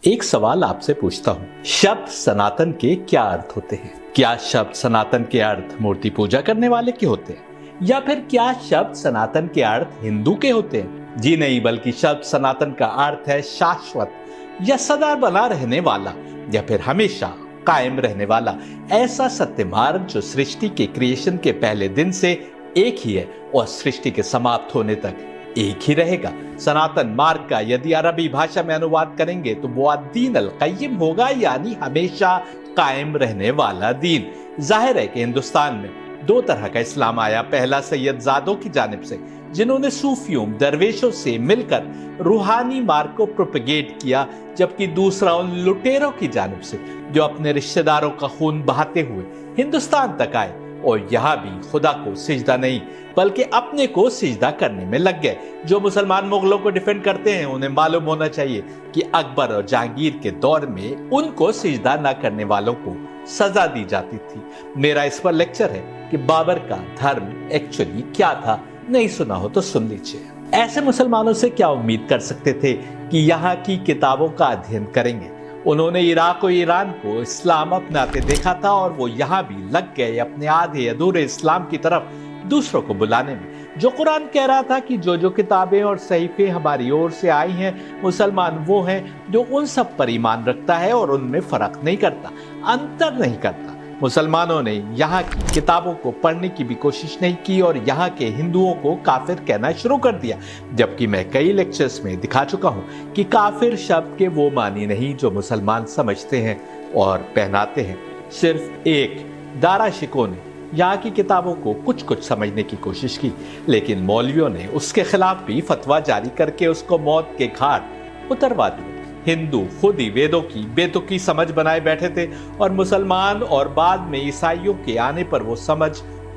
एक सवाल आपसे पूछता हूँ, शब्द सनातन के क्या अर्थ होते हैं? क्या शब्द सनातन के अर्थ मूर्ति पूजा करने वाले के होते हैं, या फिर क्या शब्द सनातन के अर्थ हिंदू के होते हैं? जी नहीं, बल्कि शब्द सनातन का अर्थ है शाश्वत या सदा बना रहने वाला, या फिर हमेशा कायम रहने वाला ऐसा सत्य मार्ग जो सृष्टि के क्रिएशन के पहले दिन से एक ही है और सृष्टि के समाप्त होने तक एक ही रहेगा। सनातन मार्ग का यदि अरबी भाषा में अनुवाद करेंगे तो वो अद्दीन अल क़य्यिम होगा, यानी हमेशा कायम रहने वाला दीन। जाहिर है कि हिंदुस्तान में दो तरह का इस्लाम आया। पहला सैयदजादों की जानिब से, जिन्होंने सूफियों दरवेशों से मिलकर रूहानी मार्ग को प्रोपेगेट किया, जबकि दूसरा उन लुटेरों की जानिब से जो अपने रिश्तेदारों का खून बहाते हुए हिंदुस्तान तक आए और यहाँ भी खुदा को सिजदा नहीं बल्कि अपने को सिजदा करने में लग गए। जो मुसलमान मुगलों को डिफेंड करते हैं उन्हें मालूम होना चाहिए कि अकबर और जहांगीर के दौर में उनको सिजदा न करने वालों को सजा दी जाती थी। मेरा इस पर लेक्चर है कि बाबर का धर्म एक्चुअली क्या था। नहीं सुना हो तो सुन लीजिए। ऐसे मुसलमानों से क्या उम्मीद कर सकते थे कि यहाँ की किताबों का अध्ययन करेंगे? उन्होंने इराक और ईरान को इस्लाम अपनाते देखा था और वो यहाँ भी लग गए अपने आधे अधूरे इस्लाम की तरफ दूसरों को बुलाने में। जो कुरान कह रहा था कि जो किताबें और सहीफे हमारी ओर से आई हैं, मुसलमान वो हैं जो उन सब पर ईमान रखता है और उनमें फर्क नहीं करता, अंतर नहीं करता। मुसलमानों ने यहाँ की किताबों को पढ़ने की भी कोशिश नहीं की और यहाँ के हिंदुओं को काफिर कहना शुरू कर दिया, जबकि मैं कई लेक्चर्स में दिखा चुका हूँ कि काफिर शब्द के वो मानी नहीं जो मुसलमान समझते हैं और पहनाते हैं। सिर्फ एक दारा शिकों ने यहाँ की किताबों को कुछ समझने की कोशिश की, लेकिन मौलवियों ने उसके खिलाफ भी फतवा जारी करके उसको मौत के घाट उतरवा दिया। हिंदू खुद ही वेदों की बेतुकी समझ बनाए बैठे थे और मुसलमान और बाद में ईसाइयों के आने पर वो समझ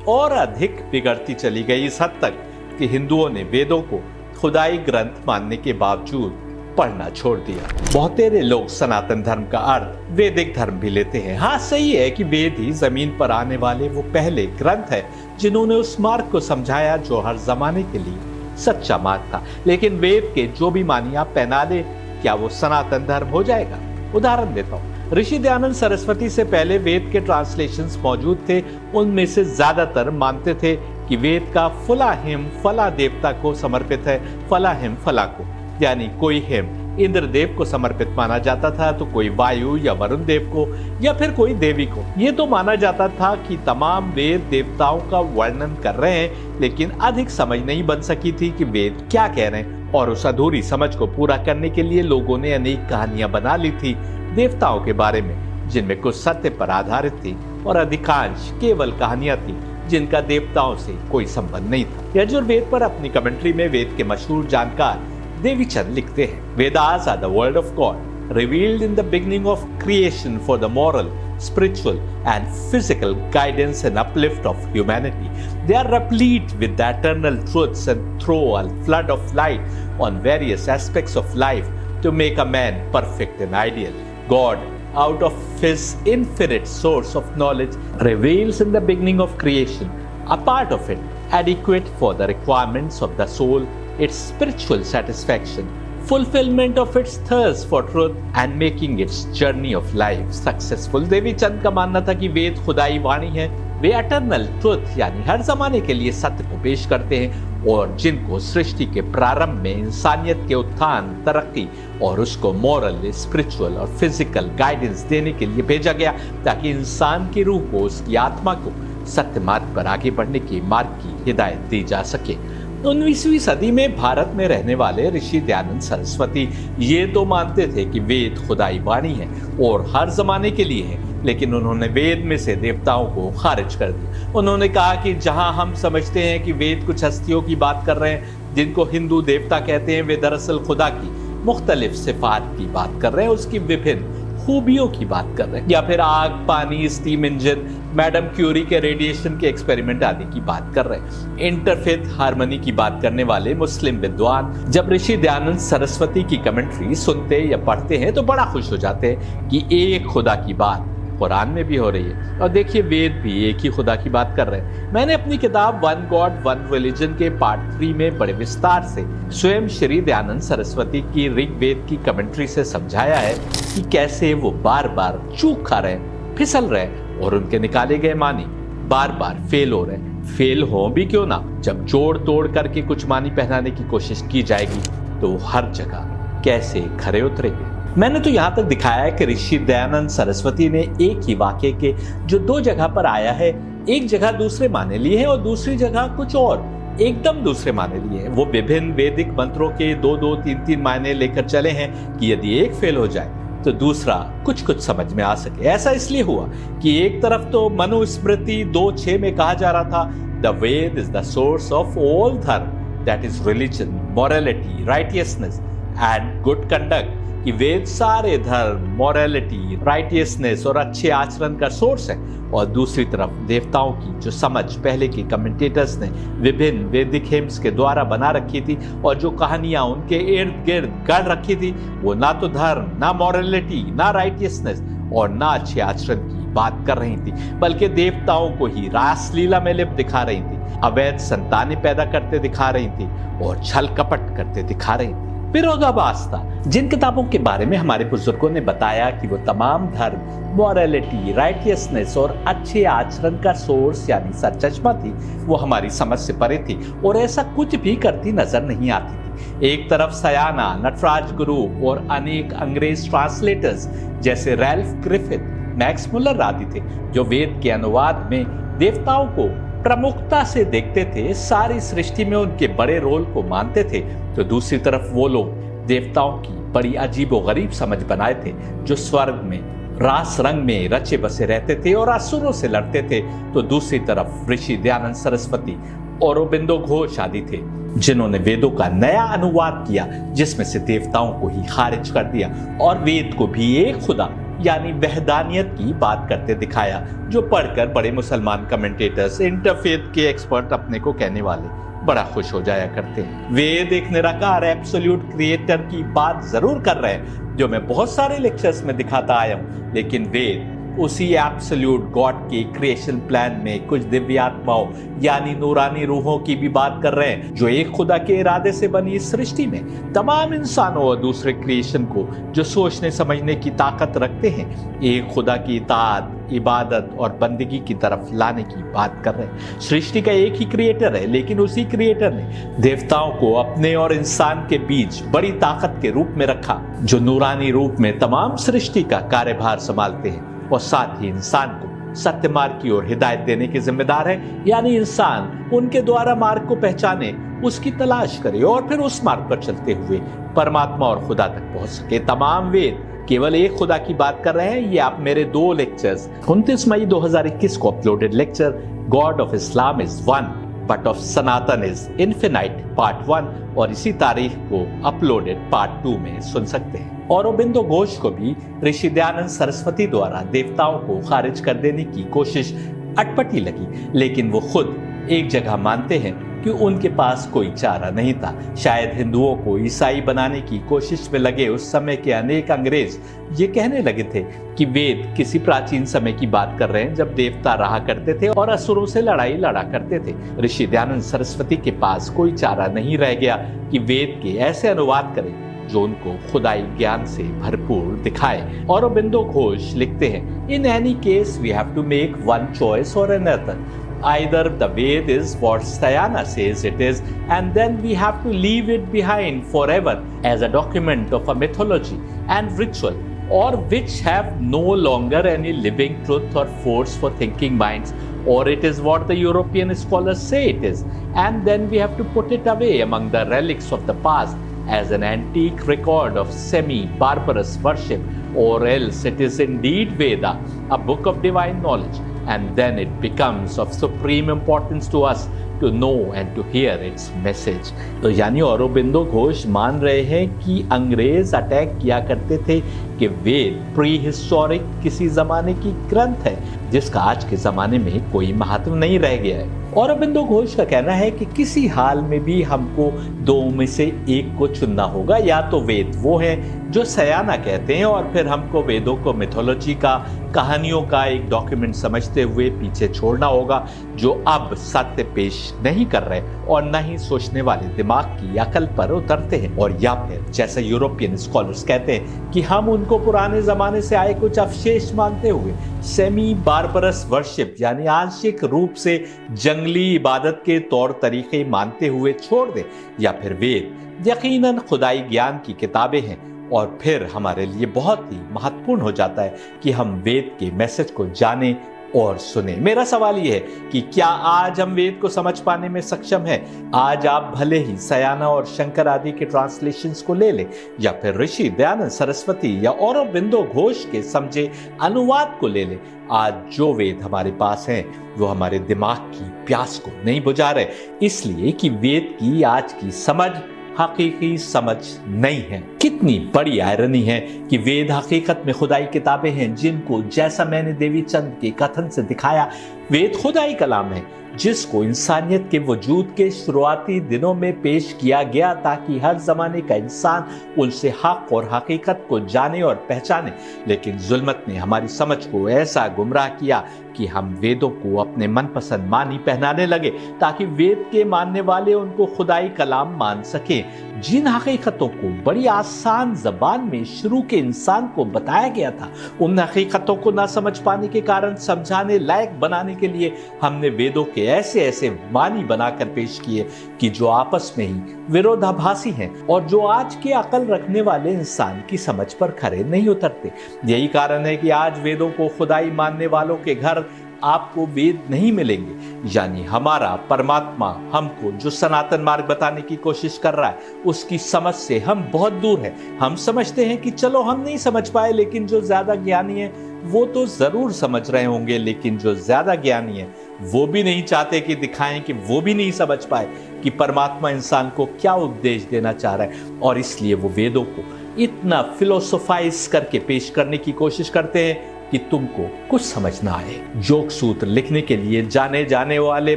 और अधिक बिगड़ती चली गई, इस हद तक कि हिंदुओं ने वेदों को खुदाई ग्रंथ मानने के बावजूद पढ़ना छोड़ दिया। बहुतेरे लोग सनातन धर्म का अर्थ वैदिक धर्म भी लेते हैं। हाँ, सही है कि वेद ही जमीन पर आने वाले वो पहले ग्रंथ है जिन्होंने उस मार्ग को समझाया जो हर जमाने के लिए सच्चा मार्ग था। लेकिन वेद के जो भी मानी आप पहना दे, क्या वो सनातन धर्म हो जाएगा? उदाहरण देता हूँ, ऋषि दयानंद सरस्वती से पहले वेद के ट्रांसलेशंस मौजूद थे। उनमें से ज्यादातर मानते थे कि वेद का फला हिम फला देवता को समर्पित है, फला हिम फला को, यानी कोई हिम इंद्रदेव को समर्पित माना जाता था तो कोई वायु या वरुण देव को, या फिर कोई देवी को। ये तो माना जाता था कि तमाम वेद देवताओं का वर्णन कर रहे हैं, लेकिन अधिक समझ नहीं बन सकी थी कि वेद क्या कह रहे हैं। और उस अधूरी समझ को पूरा करने के लिए लोगों ने अनेक कहानियां बना ली थी देवताओं के बारे में, जिनमें कुछ सत्य पर आधारित थी और अधिकांश केवल कहानियां थी जिनका देवताओं से कोई संबंध नहीं था। यजुर्वेद पर अपनी कमेंट्री में वेद के मशहूर जानकार देवीचंद लिखते हैं, Vedas are the word of God, revealed in the beginning of creation for the moral, spiritual and physical guidance and uplift of humanity. They are replete with the eternal truths and throw a flood of light on various aspects of life to make a man perfect and ideal. God, out of his infinite source of knowledge, reveals in the beginning of creation a part of it adequate for the requirements of the soul, its spiritual satisfaction, fulfillment of its thirst for truth and making its journey of life successful. देवी चंद का मानना था कि वेद खुदाई वाणी है। वे eternal truth यानी हर जमाने के लिए सत्य को पेश करते हैं और जिनको सृष्टि के प्रारंभ में इंसानियत के उत्थान, तरक्की और उसको मॉरल, स्पिरिचुअल और फिजिकल गाइडेंस देने के लिए भेजा गया, ताकि इंसान की रूह को, उसकी आत्मा को सत्य मार्ग पर आगे बढ़ने के मार्ग की हिदायत दी जा सके। 19वीं सदी में भारत में रहने वाले ऋषि दयानंद सरस्वती ये तो मानते थे कि वेद खुदाई वाणी है और हर जमाने के लिए है, लेकिन उन्होंने वेद में से देवताओं को खारिज कर दिया। उन्होंने कहा कि जहां हम समझते हैं कि वेद कुछ हस्तियों की बात कर रहे हैं जिनको हिंदू देवता कहते हैं, वे दरअसल खुदा की मुख्तलिफ सिफात की बात कर रहे हैं, उसकी विभिन्न खूबियों की बात कर रहे हैं, या फिर आग, पानी, स्टीम इंजन, मैडम क्यूरी के रेडिएशन के एक्सपेरिमेंट आदि की बात कर रहे हैं। इंटरफेथ हार्मनी की बात करने वाले मुस्लिम विद्वान जब ऋषि दयानंद सरस्वती की कमेंट्री सुनते या पढ़ते हैं तो बड़ा खुश हो जाते हैं कि एक खुदा की बात कुरान में भी हो रही है। और देखिए वेद भी एक ही खुदा की बात कर रहे हैं। मैंने अपनी किताब वन गॉड वन रिलीजन के पार्ट 3 में बड़े विस्तार से स्वयं श्री दयानंद सरस्वती की ऋग्वेद की कमेंट्री से समझाया है कि कैसे वो बार बार चूक खा रहे, फिसल रहे और उनके निकाले गए मानी बार बार फेल हो रहे। फेल हो भी क्यों ना, जब जोड़ तोड़ करके कुछ मानी पहनाने की कोशिश की जाएगी तो हर जगह कैसे खरे उतरेंगे। मैंने तो यहाँ तक दिखाया है कि ऋषि दयानंद सरस्वती ने एक ही वाक्य के जो 2 जगह पर आया है, एक जगह दूसरे माने लिए हैं और दूसरी जगह कुछ और एकदम दूसरे माने लिए हैं। वो विभिन्न वैदिक मंत्रों के 2-2, 3-3 मायने लेकर चले हैं कि यदि एक फेल हो जाए तो दूसरा कुछ कुछ समझ में आ सके। ऐसा इसलिए हुआ कि एक तरफ तो मनुस्मृति 2:6 में कहा जा रहा था the Veda is the source of all dharma, that is religion, morality, righteousness and good conduct, कि वेद सारे धर्म, मॉरलिटी, राइटियसनेस और अच्छे आचरण का सोर्स है। और दूसरी तरफ देवताओं की जो समझ पहले के कमेंटेटर्स ने विभिन्न वैदिक हिम्स के द्वारा बना रखी थी और जो कहानियां उनके इर्द गिर्द गढ़ रखी थी, वो ना तो धर्म, ना मॉरलिटी, ना राइटियसनेस और ना अच्छे आचरण की बात कर रही थी, बल्कि देवताओं को ही रासलीला में लिप्त दिखा रही थी, अवैध संतानें पैदा करते दिखा रही थी और छल कपट करते दिखा रही थी। विरोधाभास था। जिन किताबों के बारे में हमारे बुजुर्गों ने बताया कि वो तमाम धर्म, मॉरलिटी, राइटियसनेस और अच्छे आचरण का सोर्स यानी सरचश्मा थी, वो हमारी समझ से परे थी और ऐसा कुछ भी करती नजर नहीं आती थी। एक तरफ सयाना, नटराज गुरु और अनेक अंग्रेज ट्रांसलेटर्स जैसे रैल्फ ग्रिफिथ, मैक्स मुलर आदि थे जो वेद के अनुवाद में देवताओं को प्रमुखता से देखते थे, सारी सृष्टि में उनके बड़े रोल को मानते थे। तो दूसरी तरफ वो लोग देवताओं की बड़ी अजीबोगरीब समझ बनाए थे जो स्वर्ग में रास रंग में रचे बसे रहते थे और असुरों से लड़ते थे। तो दूसरी तरफ ऋषि दयानंद सरस्वती और अरबिंदो घोष आदि थे जिन्होंने वेदों का नया अनुवाद किया जिसमें से देवताओं को ही खारिज कर दिया और वेद को भी एक खुदा यानी वहदानियत की बात करते दिखाया, जो पढ़कर बड़े मुसलमान कमेंटेटर्स, इंटरफेथ के एक्सपर्ट अपने को कहने वाले बड़ा खुश हो जाया करते हैं। वेद एक निराकार एब्सोल्यूट क्रिएटर की बात जरूर कर रहे हैं जो मैं बहुत सारे लेक्चर्स में दिखाता आया हूं, लेकिन वेद उसी एब्सोल्यूट गॉड के क्रिएशन प्लान में कुछ दिव्य आत्माओं यानी नूरानी रूहों की भी बात कर रहे हैं जो एक खुदा के इरादे से बनी इस सृष्टि में तमाम इंसानों और दूसरे क्रिएशन को जो सोचने समझने की ताकत रखते हैं एक खुदा की इताअत, इबादत और बंदगी की तरफ लाने की बात कर रहे हैं। सृष्टि का एक ही क्रिएटर है, लेकिन उसी क्रिएटर ने देवताओं को अपने और इंसान के बीच बड़ी ताकत के रूप में रखा जो नूरानी रूप में तमाम सृष्टि का कार्यभार संभालते हैं और साथ ही इंसान को सत्य मार्ग की ओर हिदायत देने के जिम्मेदार है, यानी इंसान उनके द्वारा मार्ग को पहचाने, उसकी तलाश करे और फिर उस मार्ग पर चलते हुए परमात्मा और खुदा तक पहुंच सके। तमाम वेद केवल एक खुदा की बात कर रहे हैं। ये आप मेरे 2 लेक्चर्स 29 मई 2021 को uploaded lecture God of Islam is one but of Sanatan is infinite part 1 और इसी तारीख को अपलोडेड पार्ट 2 में सुन सकते हैं। और अरबिंदो घोष को भी ऋषि दयानंद सरस्वती द्वारा देवताओं को खारिज कर देने की कोशिश अटपटी लगी, लेकिन वो खुद एक जगह मानते हैं कि उनके पास कोई चारा नहीं था। शायद हिंदुओं को ईसाई बनाने की कोशिश में लगे उस समय के अनेक अंग्रेज ये कहने लगे थे कि वेद किसी प्राचीन समय की बात कर रहे हैं जब देवता रहा करते थे और असुरों से लड़ाई लड़ा करते थे। ऋषि दयानंद सरस्वती के पास कोई चारा नहीं रह गया कि वेद के ऐसे अनुवाद करें जो उनको खुदाई ज्ञान से भरपूर दिखाए। और अरबिंदो घोष लिखते हैं, in any case we have to make one choice और another. Either the Ved is what Sayana says it is, and then we have to leave it behind forever as a document of a mythology and ritual, or which have no longer any living truth or force for thinking minds, or it is what the European scholars say it is, and then we have to put it away among the relics of the past as an antique record of semi-barbarous worship, or else it is indeed Veda, a book of divine knowledge, and then it becomes of supreme importance to us to know and to hear its message. तो यानी अरबिंदो घोष मान रहे हैं कि अंग्रेज attack किया करते थे कि वेद प्री हिस्टोरिक किसी जमाने की ग्रंथ है जिसका आज के जमाने में कोई महत्व नहीं रह गया है। औरोबिंदो घोष का कहना है कि किसी हाल में भी हमको दो में से एक को चुनना होगा, या तो वेद वो है जो सयाना कहते हैं और फिर हमको वेदों को मिथोलॉजी का, कहानियों का एक डॉक्यूमेंट समझते हुए पीछे छोड़ना होगा जो अब सत्य पेश नहीं कर रहे और न ही सोचने वाले दिमाग की अकल पर उतरते हैं, और या फिर जैसा यूरोपियन स्कॉलर्स कहते हैं कि हम उनको पुराने जमाने से आए कुछ अवशेष मानते हुए सेमी बार्बरस वर्शिप यानी आंशिक रूप से जंगली इबादत के तौर तरीके मानते हुए छोड़ दें, या फिर वेद यकीनन खुदाई ज्ञान की किताबें हैं और फिर हमारे लिए बहुत ही महत्वपूर्ण हो जाता है कि हम वेद के मैसेज को जानें और सुने। मेरा सवाल यह है कि क्या आज हम वेद को समझ पाने में सक्षम है? आज आप भले ही सयाना और शंकर आदि के ट्रांसलेशंस को ले लें या फिर ऋषि दयानंद सरस्वती या औरोबिंदो घोष के समझे अनुवाद को ले लें, आज जो वेद हमारे पास हैं वो हमारे दिमाग की प्यास को नहीं बुझा रहे, इसलिए कि वेद की आज की समझ हकीकी समझ नहीं है। कितनी बड़ी आयरनी है कि वेद हकीकत में खुदाई किताबें हैं जिनको, जैसा मैंने देवी चंद के कथन से दिखाया, वेद खुदाई कलाम है जिसको इंसानियत के वजूद के शुरुआती दिनों में पेश किया गया ताकि हर जमाने का इंसान उनसे हक और हकीकत को जाने और पहचाने। लेकिन जुल्मत ने हमारी समझ को ऐसा गुमराह किया कि हम वेदों को अपने मनपसंद मानी पहनाने लगे ताकि वेद के मानने वाले उनको खुदाई कलाम मान सके। जिन हकीकतों को बड़ी आसान जबान में शुरू के इंसान को बताया गया था, उन हकीकतों को ना समझ पाने के कारण समझाने लायक बनाने के लिए हमने वेदों के ऐसे ऐसे मानी बनाकर पेश किए कि जो आपस में ही विरोधाभासी हैं और जो आज के अकल रखने वाले इंसान की समझ पर खरे नहीं उतरते। यही कारण है कि आज वेदों को खुदाई मानने वालों के घर आपको वेद नहीं मिलेंगे, यानी हमारा परमात्मा हमको जो सनातन मार्ग बताने की कोशिश कर रहा है उसकी समझ से हम बहुत दूर हैं। हम समझते हैं कि चलो हम नहीं समझ पाए, लेकिन जो ज्यादा ज्ञानी है वो तो जरूर समझ रहे होंगे, लेकिन जो ज्यादा ज्ञानी है वो भी नहीं चाहते कि दिखाएं कि वो भी नहीं समझ पाए कि परमात्मा इंसान को क्या उपदेश देना चाह रहा है, और इसलिए वो वेदों को इतना फिलोसोफाइज करके पेश करने की कोशिश करते हैं कि तुमको कुछ समझ ना आए। योग सूत्र लिखने के लिए जाने जाने वाले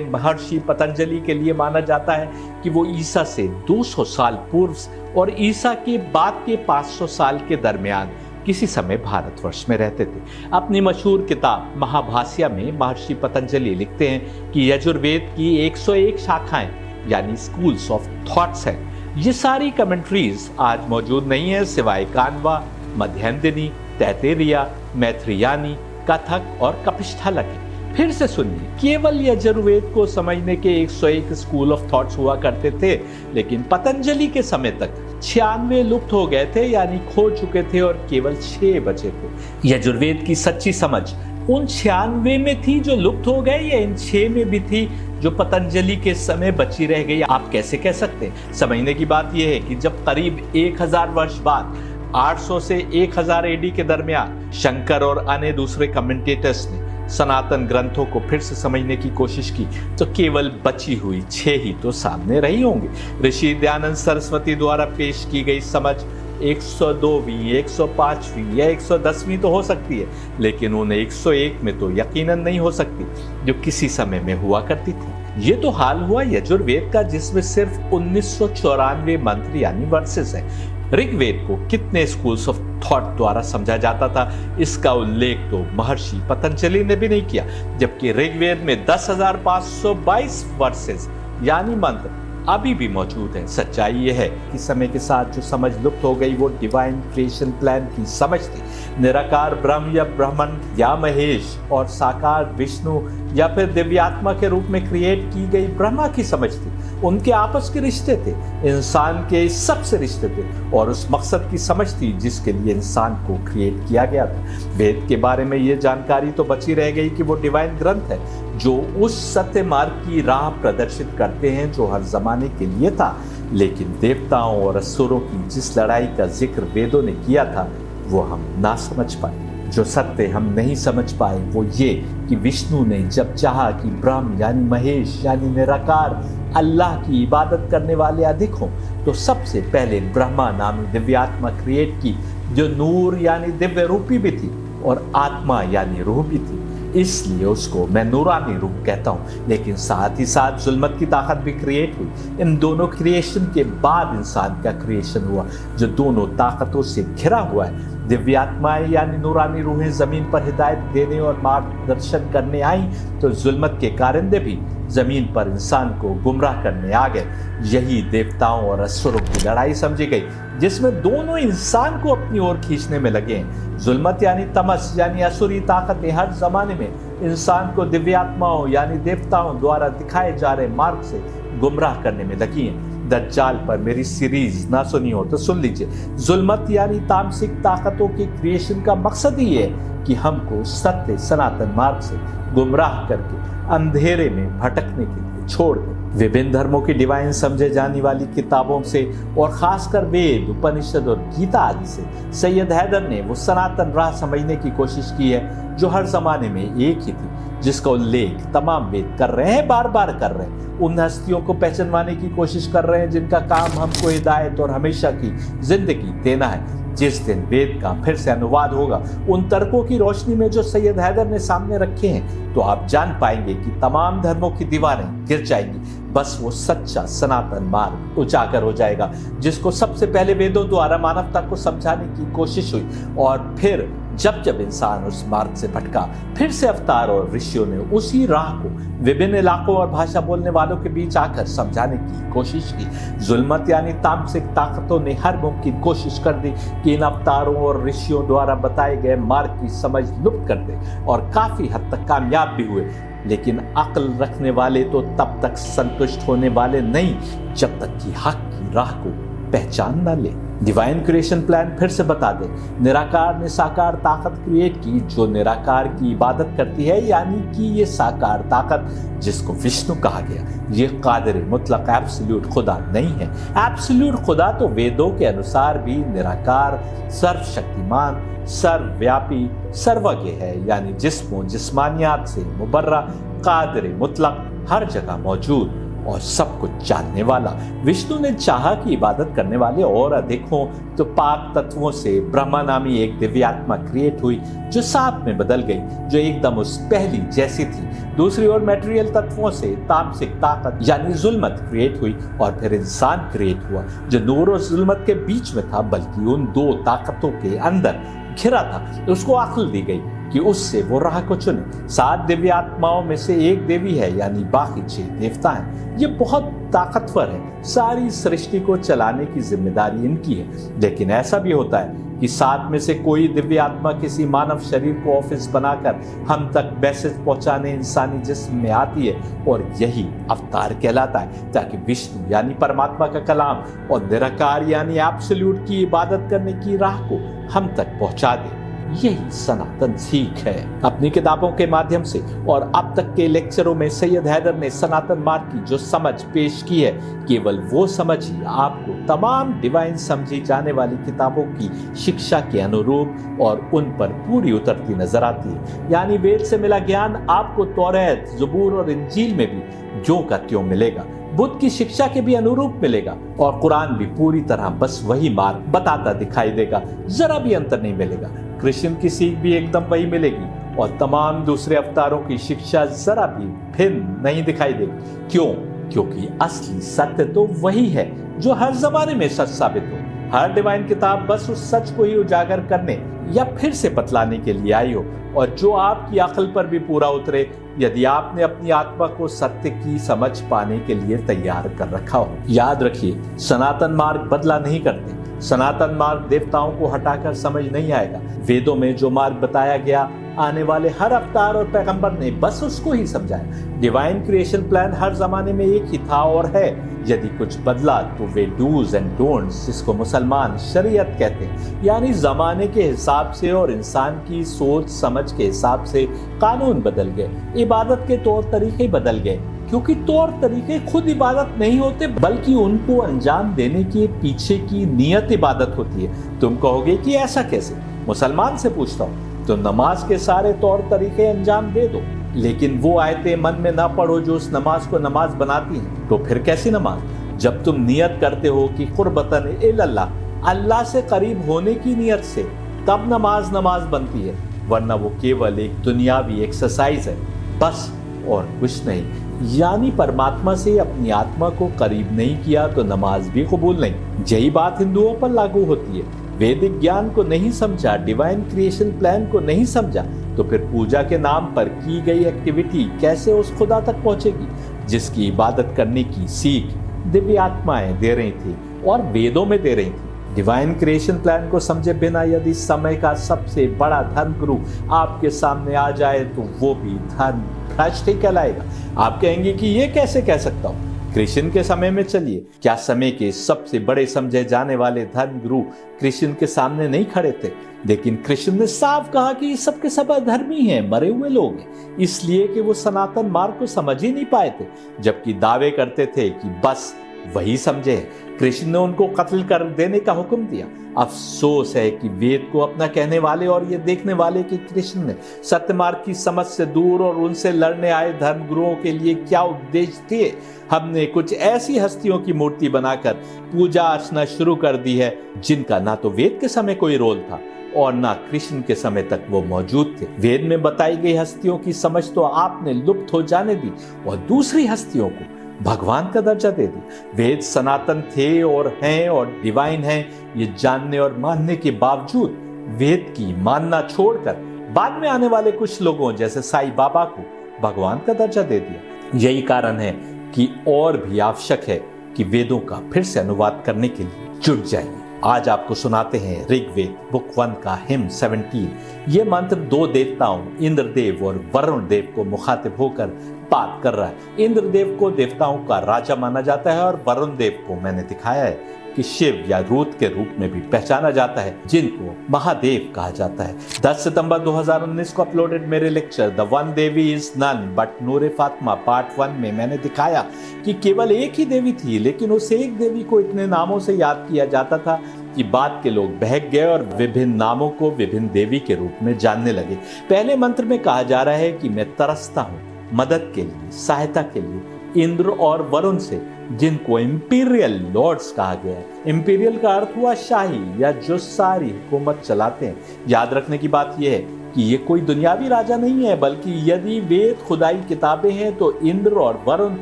महर्षि पतंजलि के लिए माना जाता है कि वो ईसा से 200 साल पूर्व और ईसा के बाद के 500 साल के दरमियान किसी समय भारतवर्ष में रहते थे। अपनी मशहूर किताब महाभाष्य में महर्षि पतंजलि लिखते हैं कि यजुर्वेद की 101 शाखाएं यानी स्कूल्स ऑफ थॉट्स हैं। ये सारी कमेंट्रीज आज मौजूद नहीं है सिवाय कानवा, मध्यांदिनी, तैतेरिया, मैत्रियानी, कथक और कपिष्ठला के। फिर से सुनिए, केवल यजुर्वेद को समझने के 101 स्कूल ऑफ थॉट्स हुआ करते थे, लेकिन पतंजलि के समय तक 96 लुप्त हो गए थे, यानी खो चुके थे और केवल 6 बचे थे। यजुर्वेद की सच्ची समझ उन 96 में थी जो लुप्त हो गए, या इन 6 में भी थी जो पतंजलि के समय बची रह गई? आप कैसे कह सकते हैं? समझने की बात यह है कि जब करीब 1000 वर्ष बाद 800 से 1000 एडी के दरमियान शंकर और अन्य दूसरे कमेंटेटर्स ने सनातन ग्रंथों को फिर से समझने की कोशिश की, तो केवल बची हुई 6 ही तो सामने रही होंगी। ऋषि दयानंद सरस्वती द्वारा पेश की गई समझ 102वीं, 105वीं या 110वीं तो हो सकती है, लेकिन उन 101 में तो यकीनन नहीं हो सकती जो किसी समय में हुआ करती थी। ये तो हाल हुआ यजुर्वेद का, जिसमें सिर्फ 1994 मंत्र यानी वर्सेस है। ऋग्वेद को कितने स्कूल्स ऑफ थॉट द्वारा समझा जाता था, इसका उल्लेख तो महर्षि पतंजलि ने भी नहीं किया, जबकि ऋग्वेद में 10,522 वर्सेस यानी मंत्र अभी भी मौजूद है। सच्चाई यह है कि समय के साथ जो समझ लुप्त हो गई वो डिवाइन क्रिएशन प्लान की समझ थी। निराकार ब्रह्म या ब्रह्मन या महेश और साकार विष्णु या फिर दिव्यात्मा के रूप में क्रिएट की गई ब्रह्मा की समझ थी। उनके आपस के रिश्ते थे, इंसान के सबसे रिश्ते थे, और उस मकसद की समझ थी जिसके लिए इंसान को क्रिएट किया गया था। वेद के बारे में ये जानकारी तो बची रह गई कि वो डिवाइन ग्रंथ है जो उस सत्य मार्ग की राह प्रदर्शित करते हैं जो हर जमाने के लिए था, लेकिन देवताओं और असुरों की जिस लड़ाई का जिक्र वेदों ने किया था वो हम ना समझ पाए। जो सत्य हम नहीं समझ पाए वो ये कि विष्णु ने जब चाहा कि ब्रह्म यानी महेश यानी निराकार अल्लाह की इबादत करने वाले अधिक हों, तो सबसे पहले ब्रह्मा नामी दिव्यात्मा क्रिएट की जो नूर यानी दिव्य रूपी भी थी और आत्मा यानी रूह भी थी, इसलिए उसको मैं नूरानी रूह कहता हूँ। लेकिन साथ ही साथ जुल्मत की ताकत भी क्रिएट हुई। इन दोनों क्रिएशन के बाद इंसान का क्रिएशन हुआ, जो दोनों ताकतों से घिरा हुआ है। दिव्य आत्माएं यानी नूरानी रूहें जमीन पर हिदायत देने और मार्गदर्शन करने आई, तो जुल्मत के कारिंदे भी जमीन पर इंसान को गुमराह करने आ गए। यही देवताओं और असुरों की लड़ाई समझी गई, जिसमें दोनों इंसान को अपनी ओर खींचने में लगे हैं। जुल्मत यानी तमस यानी असुरी ताकतें हर जमाने में इंसान को दिव्य आत्माओं यानी देवताओं द्वारा दिखाए जा रहे मार्ग से गुमराह करने में लगी हैं। दज्जाल पर मेरी सीरीज ना सुनी हो तो सुन लीजिए। जुल्मत यानी तामसिक ताकतों के क्रिएशन का मकसद ही है कि हमको सत्य सनातन मार्ग से गुमराह करके अंधेरे में भटकने के लिए छोड़ दे। विभिन्न धर्मों की डिवाइन समझे जाने वाली किताबों से और खासकर वेद, उपनिषद और गीता आदि से सैयद हैदर ने वो सनातन राह समझने की कोशिश की है जो हर जमाने में एक ही थी, जिसका उल्लेख तमाम वेद कर रहे हैं, बार बार कर रहे हैं। उन हस्तियों को पहचानवाने की कोशिश कर रहे हैं जिनका काम हमको हिदायत और हमेशा की जिंदगी देना है। जिस दिन वेद का फिर से अनुवाद होगा उन तर्कों की रोशनी में जो सैयद हैदर ने सामने रखे हैं, तो आप जान पाएंगे कि तमाम धर्मों की दीवारें गिर जाएंगी। बस वो सच्चा सनातन मार्ग उजागर हो जाएगा, जिसको सबसे पहले वेदों द्वारा मानवता को समझाने की कोशिश हुई, और फिर जब जब इंसान उस मार्ग से भटका, फिर से अवतार और ऋषियों ने उसी राह को विभिन्न इलाकों और भाषा बोलने वालों के बीच आकर समझाने की कोशिश की। जुल्मत यानी तामसिक ताकतों ने हर मुमकिन कोशिश कर दी कि इन अवतारों और ऋषियों द्वारा बताए गए मार्ग की समझ लुप्त कर दे, और काफी हद तक कामयाब भी हुए। लेकिन अक्ल रखने वाले तो तब तक संतुष्ट होने वाले नहीं जब तक कि हक की राह को पहचान न ले। डिवाइन क्रिएशन प्लान फिर से बता दे, निराकार ने साकार ताकत क्रिएट की जो निराकार की इबादत करती है, यानी कि ये साकार ताकत जिसको विष्णु कहा गया, ये कादिर मुतलक एब्सोल्यूट खुदा नहीं है। एब्सोल्यूट खुदा तो वेदों के अनुसार भी निराकार, सर्वशक्तिमान, सर्वव्यापी, सर्वज्ञ है, यानी जिस्मों जिस्मानियात से मुबर्रा, कादिर मुतलक, हर जगह मौजूद और सब कुछ जानने वाला। विष्णु ने चाहा कि इबादत करने वाले और अधिक हों, तो पाक तत्वों से ब्रह्मा नामी एक दिव्य आत्मा क्रिएट हुई जो साथ में बदल गई, जो एकदम उस पहली जैसी थी। दूसरी ओर मटेरियल तत्वों से तामसिक ताकत यानी जुल्मत क्रिएट हुई, और फिर इंसान क्रिएट हुआ जो नूर और जुल्मत के बीच में था, बल्कि उन दो ताकतों के अंदर घिरा था। उसको अक्ल दी गई कि उससे वो राह को चुने। 7 दिव्य आत्माओं में से एक देवी है, यानी बाकी 6 देवता हैं। ये बहुत ताकतवर है, सारी सृष्टि को चलाने की जिम्मेदारी इनकी है। लेकिन ऐसा भी होता है कि 7 में से कोई दिव्य आत्मा किसी मानव शरीर को ऑफिस बनाकर हम तक मैसेज पहुंचाने इंसानी जिस्म में आती है, और यही अवतार कहलाता है, ताकि विष्णु यानी परमात्मा का कलाम और निराकार यानी एब्सोल्यूट की इबादत करने की राह को हम तक पहुंचा दे। यही सनातन सीख है। अपनी किताबों के माध्यम से और अब तक के लेक्चरों में सैयद हैदर ने सनातन मार्ग की जो समझ पेश की है, केवल वो समझ ही आपको तमाम डिवाइन समझी जाने वाली किताबों की शिक्षा के अनुरूप और उन पर पूरी उतरती नजर आती है। यानी वेद से मिला ज्ञान आपको तौरात, ज़बूर और इंजील में भी ज्यों का त्यों मिलेगा, बुद्ध की शिक्षा के भी अनुरूप मिलेगा, और कुरान भी पूरी तरह बस वही मार्ग बताता दिखाई देगा, जरा भी अंतर नहीं मिलेगा। कृष्ण की सीख भी एकदम वही मिलेगी, और तमाम दूसरे अवतारों की शिक्षा जरा भी भिन्न नहीं दिखाई देगी। क्यों? क्योंकि असली सत्य तो वही है जो हर जमाने में सच साबित हो। हर डिवाइन किताब बस उस सच को ही उजागर करने या फिर से बतलाने के लिए आई हो, और जो आपकी अक्ल पर भी पूरा उतरे, यदि आपने अपनी आत्मा को सत्य की समझ पाने के लिए तैयार कर रखा हो। याद रखिए, सनातन मार्ग बदला नहीं करते। सनातन मार्ग देवताओं को हटाकर समझ नहीं आएगा। वेदों में जो मार्ग बताया गया, आने वाले हर अवतार और पैगंबर ने बस उसको ही समझाया। डिवाइन क्रिएशन प्लान हर जमाने में एक ही था और है। यदि कुछ बदला तो वे डूज एंड डोंट्स, जिसको मुसलमान शरीयत कहते हैं, यानी जमाने के हिसाब से और इंसान की सोच समझ के हिसाब से कानून बदल गए, इबादत के तौर तरीके बदल गए। क्योंकि तौर तरीके खुद इबादत नहीं होते, बल्कि उनको अंजाम देने के पीछे की नियत इबादत होती है। तुम कहोगे कि ऐसा कैसे? मुसलमान से पूछता हूँ, तो नमाज के सारे तौर तरीके अंजाम दे दो, लेकिन वो आयतें मन में ना पढ़ो जो उस नमाज को नमाज बनाती हैं। तो फिर कैसी नमाज? जब तुम नियत करते हो कि कुर्बतन इल्लल्लाह, अल्लाह से करीब होने की नियत से, तब नमाज बनती है, वरना वो केवल एक दुनियावी एक्सरसाइज है, बस और कुछ नहीं। यानी परमात्मा से अपनी आत्मा को करीब नहीं किया तो नमाज भी कबूल नहीं। यही बात हिंदुओं पर लागू होती है। वैदिक ज्ञान को नहीं समझा, डिवाइन क्रिएशन प्लान को नहीं समझा, तो फिर पूजा के नाम पर की गई एक्टिविटी कैसे उस खुदा तक पहुंचेगी जिसकी इबादत करने की सीख दिव्य आत्माएं दे रही थी और वेदों में दे रही थी। डिवाइन क्रिएशन प्लान को समझे बिना यदि समय का सबसे बड़ा धर्म गुरु आपके सामने आ जाए तो वो भी धर्म भ्रष्ट ही कहलाएगा। आप कहेंगे कि ये कैसे कह सकता हूं? कृष्ण के समय में चलिए, क्या समय के सबसे बड़े समझे जाने वाले धर्म गुरु कृष्ण के सामने नहीं खड़े थे? लेकिन कृष्ण ने साफ कहा कि सब के सब अधर्मी हैं, मरे हुए लोग हैं, इसलिए कि वो सनातन मार्ग को समझ ही नहीं पाए थे, जबकि दावे करते थे कि बस वही समझे हैं। कृष्ण ने उनको कत्ल कर देने का हुक्म दिया। अफसोस है कि वेद को अपना कहने वाले और ये देखने वाले कि कृष्ण ने सत्य मार्ग की समझ से दूर और उनसे लड़ने आए धर्म गुरुओं के लिए क्या उपदेश दिए। हमने कुछ ऐसी हस्तियों की मूर्ति बनाकर पूजा अर्चना शुरू कर दी है जिनका ना तो वेद के समय कोई रोल था और ना कृष्ण के समय तक वो मौजूद थे। वेद में बताई गई हस्तियों की समझ तो आपने लुप्त हो जाने दी और दूसरी हस्तियों को भगवान का दर्जा दे दी। वेद सनातन थे और हैं और डिवाइन हैं, ये जानने और मानने के बावजूद वेद की मानना छोड़कर बाद में आने वाले कुछ लोगों जैसे साईं बाबा को भगवान का दर्जा दे दिया। यही कारण है कि और भी आवश्यक है कि वेदों का फिर से अनुवाद करने के लिए जुट जाइए। आज आपको सुनाते हैं ऋग्वेद बुक 1 का हिम 17। ये मंत्र दो देवताओं इंद्रदेव और वरुण देव को मुखातिब होकर बात कर रहा है। इंद्रदेव को देवताओं का राजा माना जाता है और वरुण देव को मैंने दिखाया है कि शिव या रूत के रूप में भी पहचाना जाता है, जिनको महादेव कहा जाता है। 10 सितंबर 2019 को अपलोडेड मेरे lecture the one Devi is none but Noor Fatima part 1 में मैंने दिखाया कि केवल एक ही देवी थी, लेकिन उस एक देवी को इतने नामों से याद किया जाता था कि बाद के लोग बहक गए और विभिन्न नामों को विभिन्न देवी के रूप में जानने लगे। पहले मंत्र में कहा जा रहा है कि मैं तरसता हूँ मदद के लिए, सहायता के लिए इंद्र और वरुण से, जिनको इंपीरियल लॉर्ड्स कहा गया है। इंपीरियल का अर्थ हुआ शाही या जो सारी हुकूमत चलाते हैं। याद रखने की बात यह है कि ये कोई दुनियावी राजा नहीं है, बल्कि यदि वेद खुदाई किताबें हैं तो इंद्र और वरुण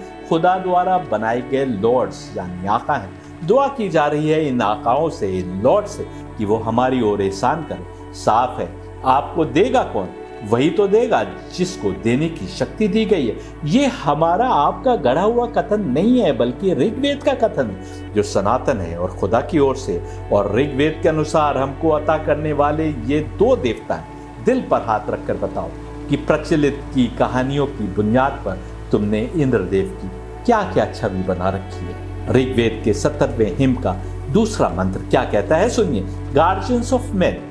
खुदा द्वारा बनाए गए लॉर्ड्स यानी आका हैं। दुआ की जा रही है इन आकाओं से, इन लॉर्ड से, कि वो हमारी ओर एहसान करें। साफ है, आपको देगा कौन? वही तो देगा जिसको देने की शक्ति दी गई है। ये हमारा आपका गढ़ा हुआ कथन नहीं है, बल्कि ऋग्वेद का कथन है जो सनातन है और खुदा की ओर से। और ऋग्वेद के अनुसार हमको अता करने वाले ये दो देवता हैं। दिल पर हाथ रखकर बताओ कि प्रचलित की कहानियों की बुनियाद पर तुमने इंद्रदेव की क्या क्या छवि बना रखी है। ऋग्वेद के 70वें हिम का दूसरा मंत्र क्या कहता है, सुनिए। Guardians of main,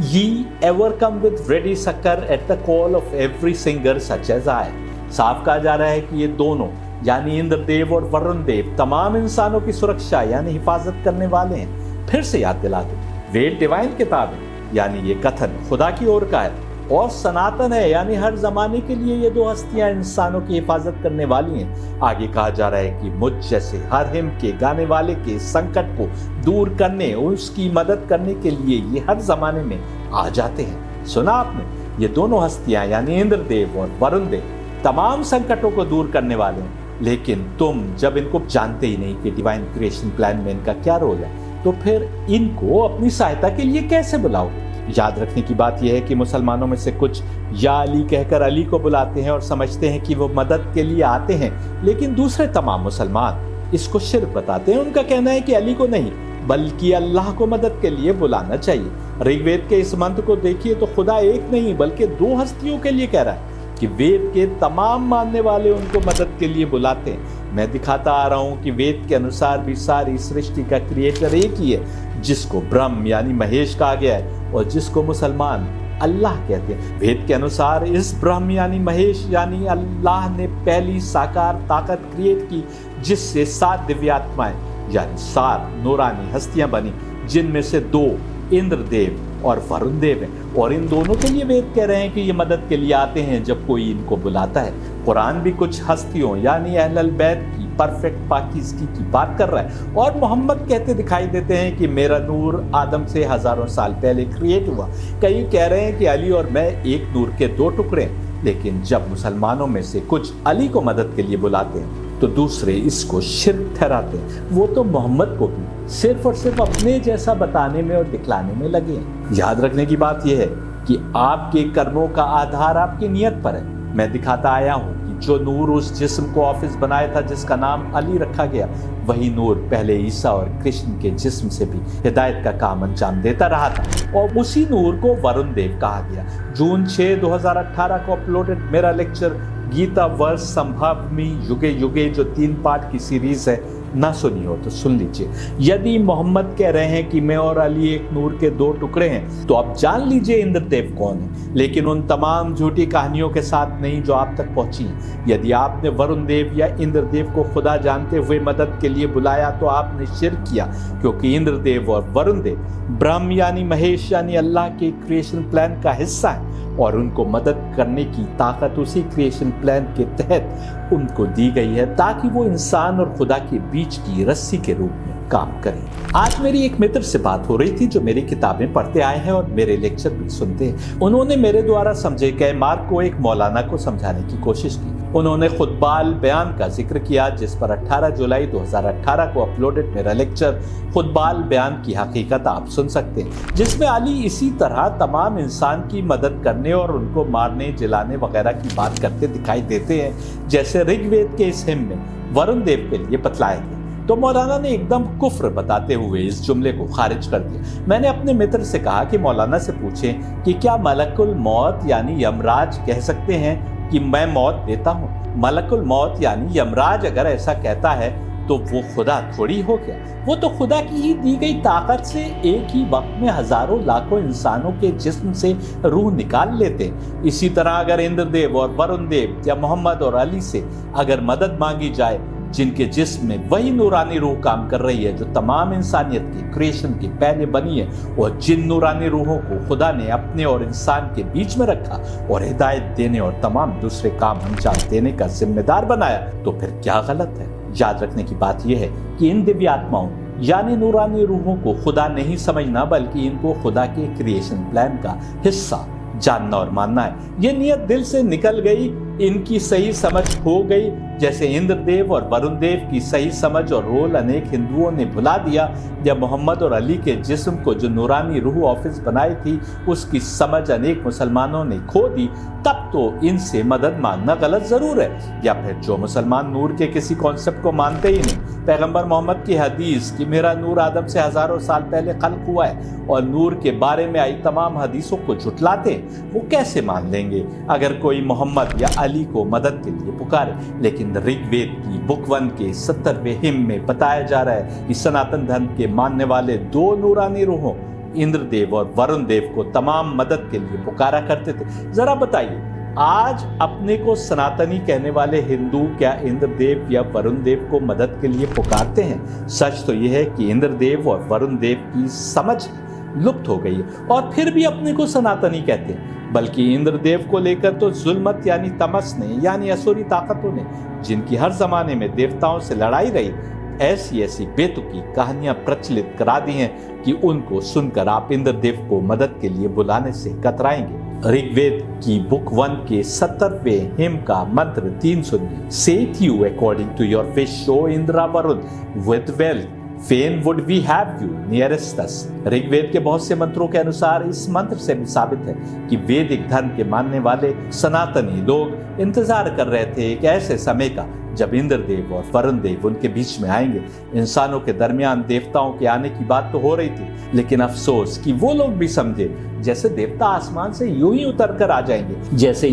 ye ever come with ready succor at the call of every singer such as I। साफ कहा जा रहा है कि ये दोनों यानी इंद्रदेव और वरुण देव तमाम इंसानों की सुरक्षा यानी हिफाजत करने वाले हैं। फिर से याद दिला दो, वेद डिवाइन किताब है यानी ये कथन खुदा की ओर का है, और सनातन है यानी हर जमाने के लिए ये दो हस्तियां इंसानों की हिफाजत करने वाली हैं। आगे कहा जा रहा है कि मुझ जैसे हर हिम के गाने वाले के संकट को दूर करने, उसकी मदद करने के लिए ये हर जमाने में आ जाते हैं। सुना आपने, ये दोनों हस्तियां यानी इंद्रदेव और वरुण देव तमाम संकटों को दूर करने वाले हैं। लेकिन तुम जब इनको जानते ही नहीं कि डिवाइन क्रिएशन प्लान में इनका क्या रोल है, तो फिर इनको अपनी सहायता के लिए कैसे बुलाओगे? याद रखने की बात यह है कि मुसलमानों में से कुछ या अली कहकर अली को बुलाते हैं और समझते हैं कि वो मदद के लिए आते हैं, लेकिन दूसरे तमाम मुसलमान इसको शिर्क बताते हैं। उनका कहना है कि अली को नहीं बल्कि अल्लाह को मदद के लिए बुलाना चाहिए। ऋग्वेद के इस मंत्र को देखिए तो खुदा एक नहीं बल्कि दो हस्तियों के लिए कह रहा है कि वेद के तमाम मानने वाले उनको मदद के लिए बुलाते हैं। मैं दिखाता आ रहा हूँ कि वेद के अनुसार भी सारी सृष्टि का क्रिएटर एक ही है, जिसको ब्रह्म यानी महेश कहा गया है और जिसको मुसलमान अल्लाह कहते हैं। वेद के अनुसार इस ब्रह्म यानी महेश यानी अल्लाह ने पहली साकार ताकत क्रिएट की, जिससे 7 दिव्यात्माएं यानी 7 नूरानी हस्तियां बनी, जिनमें से 2 इंद्रदेव और वरुण देव हैं। और इन दोनों के लिए वेद कह रहे हैं कि ये मदद के लिए आते हैं जब कोई इनको बुलाता है। कुरान भी कुछ हस्तियों यानी अहलल बैत की परफेक्ट पाकीज़गी की बात कर रहा है। और मोहम्मद कहते दिखाई देते हैं कि मेरा नूर आदम से हजारों साल पहले क्रिएट हुआ। कई कह रहे हैं कि अली और मैं एक नूर के दो टुकड़े हैं। लेकिन जब मुसलमानों में से कुछ अली को मदद के लिए बुलाते हैं तो दूसरे इसको शिर्क ठहराते हैं। वो तो मोहम्मद को भी सिर्फ और सिर्फ अपने जैसा बताने में और दिखलाने में लगे हैं। याद रखने की बात यह है कि आपके कर्मों का आधार आपकी नियत पर है। मैं दिखाता आया हूँ कि जो नूर उस जिस्म को ऑफिस बनाया था जिसका नाम अली रखा गया, वही नूर पहले ईसा और कृष्ण के जिस्म से भी हिदायत का काम अंजाम देता रहा था और उसी नूर को वरुण देव कहा गया। जून 6, 2018 को अपलोडेड मेरा लेक्चर गीता वर्ष संभव युगे युगे, जो 3 पार्ट की सीरीज है, ना सुनी हो तो सुन लीजिए। यदि मोहम्मद कह रहे हैं कि मैं और अली एक नूर के दो टुकड़े हैं, तो आप जान लीजिए इंद्रदेव कौन है, लेकिन उन तमाम झूठी कहानियों के साथ नहीं जो आप तक पहुंची हैं। यदि आपने वरुण देव या इंद्रदेव को खुदा जानते हुए मदद के लिए बुलाया तो आपने शिर्क किया, क्योंकि इंद्रदेव और वरुण देव ब्रह्म यानी महेश यानी अल्लाह के क्रिएशन प्लान का हिस्सा है और उनको मदद करने की ताकत उसी क्रिएशन प्लान के तहत उनको दी गई है ताकि वो इंसान और खुदा के बीच की रस्सी के रूप में काम करें। आज मेरी एक मित्र से बात हो रही थी जो मेरी किताबें पढ़ते आए हैं और मेरे लेक्चर भी सुनते हैं। उन्होंने मेरे द्वारा समझे गए मार्ग को एक मौलाना को समझाने की कोशिश की। उन्होंने खुतबाल बयान का जिक्र किया, जिस पर 18 जुलाई 2018 को अपलोडेड मेरा लेक्चर खुतबाल बयान की हकीकत आप सुन सकते हैं, जिसमें अली इसी तरह तमाम इंसान की मदद करने और उनको मारने जलाने वगैरह की बात करते दिखाई देते हैं, जैसे ऋग्वेद के इस हिम में वरुण देव के लिए बतलाया गया। तो मौलाना ने एकदम कुफ्र बताते हुए इस जुमले को खारिज कर दिया। मैंने अपने मित्र से कहा कि मौलाना से पूछें कि क्या मलकुल मौत यानी यमराज कह सकते हैं कि मैं मौत देता हूँ। मलकुल मौत यानी यमराज अगर ऐसा कहता है तो वो खुदा थोड़ी हो गया। वो तो खुदा की ही दी गई ताकत से एक ही वक्त में हजारों लाखों इंसानों के जिस्म से रूह निकाल लेते। इसी तरह अगर इंद्रदेव और वरुण देव या मोहम्मद और अली से अगर मदद मांगी जाए, जिनके जिस्म में वही नूरानी रूह काम कर रही है जो तमाम इंसानियत के क्रिएशन के पहले बनी है, और जिन नूरानी रूहों को खुदा ने अपने और इंसान के बीच में रखा और हिदायत देने और तमाम दूसरे काम अंजाम देने का जिम्मेदार बनाया, तो फिर क्या गलत है। याद रखने की बात यह है कि इन दिव्य आत्माओं यानी नूरानी रूहों को खुदा नहीं समझना, बल्कि इनको खुदा के क्रिएशन प्लान का हिस्सा जानना और मानना है। ये नियत दिल से निकल गई, इनकी सही समझ हो गई, जैसे इंद्रदेव और वरुण देव की सही समझ और रोल अनेक हिंदुओं ने भुला दिया, या मोहम्मद और अली के जिस्म को जो नूरानी रूह ऑफिस बनाई थी उसकी समझ अनेक मुसलमानों ने खो दी, तब तो इनसे मदद मांगना गलत जरूर है। या फिर जो मुसलमान नूर के किसी कॉन्सेप्ट को मानते ही नहीं, पैगंबर मोहम्मद की हदीस कि मेरा नूर आदम से हजारों साल पहले खल्क हुआ है, और नूर के बारे में आई तमाम हदीसों को झुटलाते, वो कैसे मान लेंगे अगर कोई मोहम्मद या अली को मदद के लिए पुकारे। लेकिन ऋग्वेद की बुक 1 के 70वें हिम में बताया जा रहा है कि सनातन धर्म के मानने वाले 2 नूरानी रूहों इंद्रदेव और वरुण देव को तमाम मदद के लिए पुकारा करते थे। जरा बताइए, आज अपने को सनातनी कहने वाले हिंदू क्या इंद्रदेव या वरुण देव को मदद के लिए पुकारते हैं? सच तो यह है कि इंद्रदेव और वरुण देव की समझ लुप्त हो गई है और फिर भी अपने को सनातनी कहते हैं। बल्कि इंद्रदेव को लेकर तो जुल्मत यानी तमस ने यानी असुरी ताकतों ने, जिनकी हर जमाने में देवताओं से लड़ाई रही, ऐसी ऐसी बेतुकी कहानियां प्रचलित करा दी हैं कि उनको सुनकर आप इंद्रदेव को मदद के लिए बुलाने से कतराएंगे। ऋग्वेद की बुक 1 के 70वें हिम का मंत्र 3 सुनिए। Saith you according to your wish, O Indra Varun, with wealth, fain would we have you nearest us। Rigveda के बहुत से मंत्रों के अनुसार इस मंत्र से भी साबित है कि वैदिक धर्म के मानने वाले सनातनी लोग इंतजार कर रहे थे एक ऐसे समय का जब इंद्रदेव और वरुण देव उनके बीच में आएंगे। इंसानों के दरमियान देवताओं के आने की बात तो हो रही थी, लेकिन अफसोस कि वो लोग भी समझे जैसे देवता आसमान से यूं ही उतर कर आ जाएंगे, जैसे